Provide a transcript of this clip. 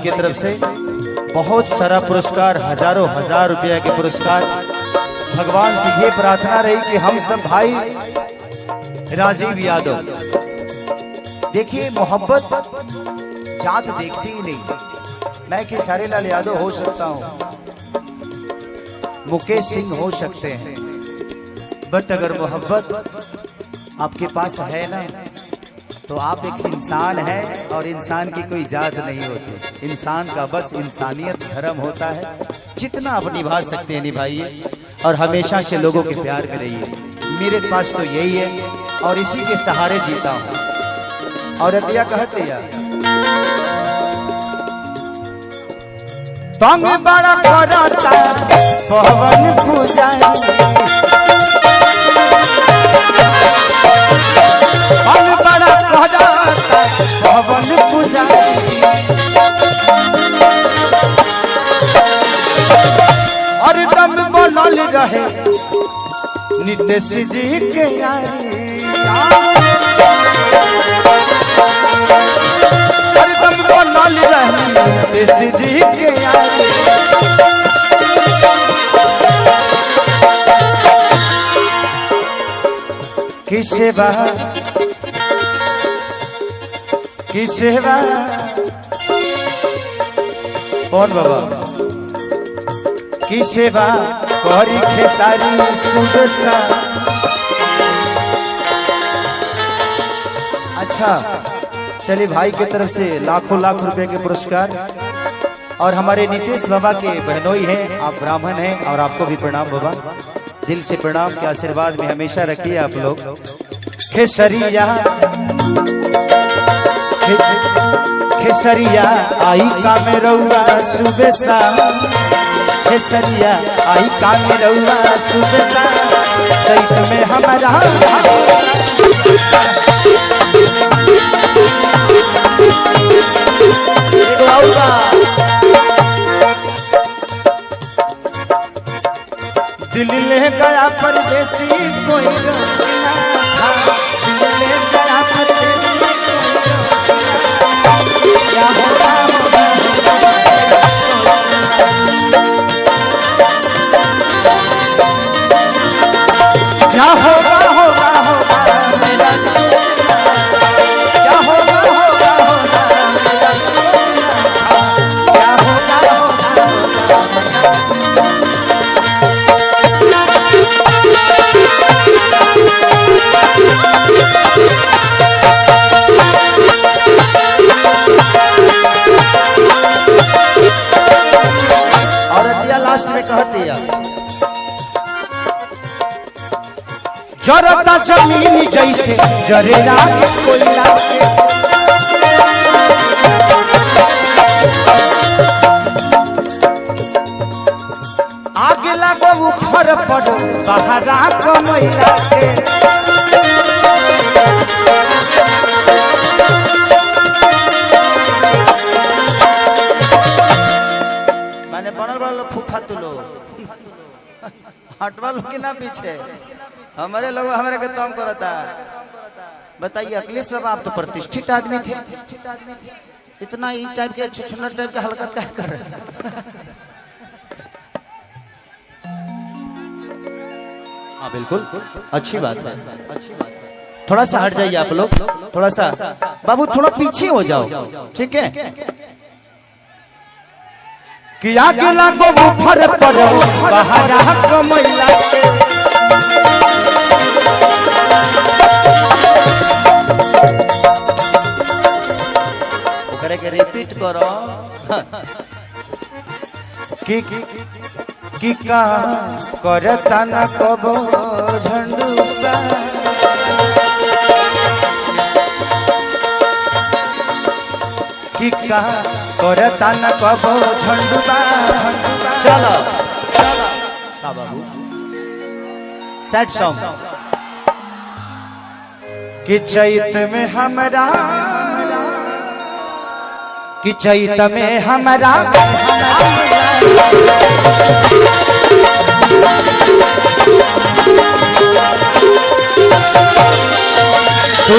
की तरफ से बहुत सारा पुरस्कार, हजारों हजार रुपया के पुरस्कार। भगवान से ये प्रार्थना रही कि हम सब भाई राजीव यादव, देखिए मोहब्बत जात देखती ही नहीं। मैं खेसारी लाल यादव हो सकता हूँ, मुकेश सिंह हो सकते हैं, बट अगर मोहब्बत आपके पास है ना तो आप एक इंसान है और इंसान की कोई जात नहीं होती। इंसान का बस इंसानियत धर्म होता है। जितना आप निभा सकते हैं निभाइए और हमेशा से लोगों के प्यार करिए। मेरे पास तो यही है और इसी के सहारे जीता हूँ। और अतिया कहते यार तंग बड़ा करता पवन पूजारी, तंग बड़ा करता पवन पूजारी, और दम बनल रहे नितेश जी के यारी, और दम बनल रहे नितेश जी के यारी। की सेवा कौन बाबा की सेवा करी खेसारी सुबसा। अच्छा चलिए, भाई की तरफ से लाखों लाख रुपए के पुरस्कार। और हमारे नीतीश बाबा के बहनोई हैं, आप ब्राह्मण हैं और आपको भी प्रणाम बाबा, दिल से प्रणाम के आशीर्वाद में हमेशा रखिए आप लोग। खेसरिया खेसरिया आई का में रउआ सुबह शाम, खेसरिया आई का में रउआ सुबह शाम, चैत में हमारा दिल ले गया परदेसी कोई रोकिना था, दिल ले गया परदेसी क्या होगा क्या होगा होगा होगा मेरा, क्या होगा होगा होगा मेरा, क्या होगा होगा होगा। लास्ट में कहती है जरता जमीन जैसे जरेला के कोयला के, आगे लगो उखड़ पड़ो बहरा कमैला के, मैंने बनल वाला फूफा तुलो हटवा लो कि ना पीछे, हमारे लोग हमारे के तंग करता। बताइए अखिलेश बाबा, आप तो प्रतिष्ठित आदमी थे, इतना इस टाइप के छुछुनर टाइप का हरकत क्या कर रहे हैं? हाँ बिल्कुल अच्छी बात है, अच्छी बात है। थोड़ा सा हट जाइए आप लोग, थोड़ा सा बाबू थोड़ा पीछे हो जाओ, ठीक है। कि आगे लागो उफर पड़ो बहरा कमैला के, ओकरे के रिपीट करो कि का करता न कबो झंडुका, कि का करता न कबो झंडुका। चलो का बाबू सैड सॉन्ग कि चैत में हमरा, कि चैत में हमरा तू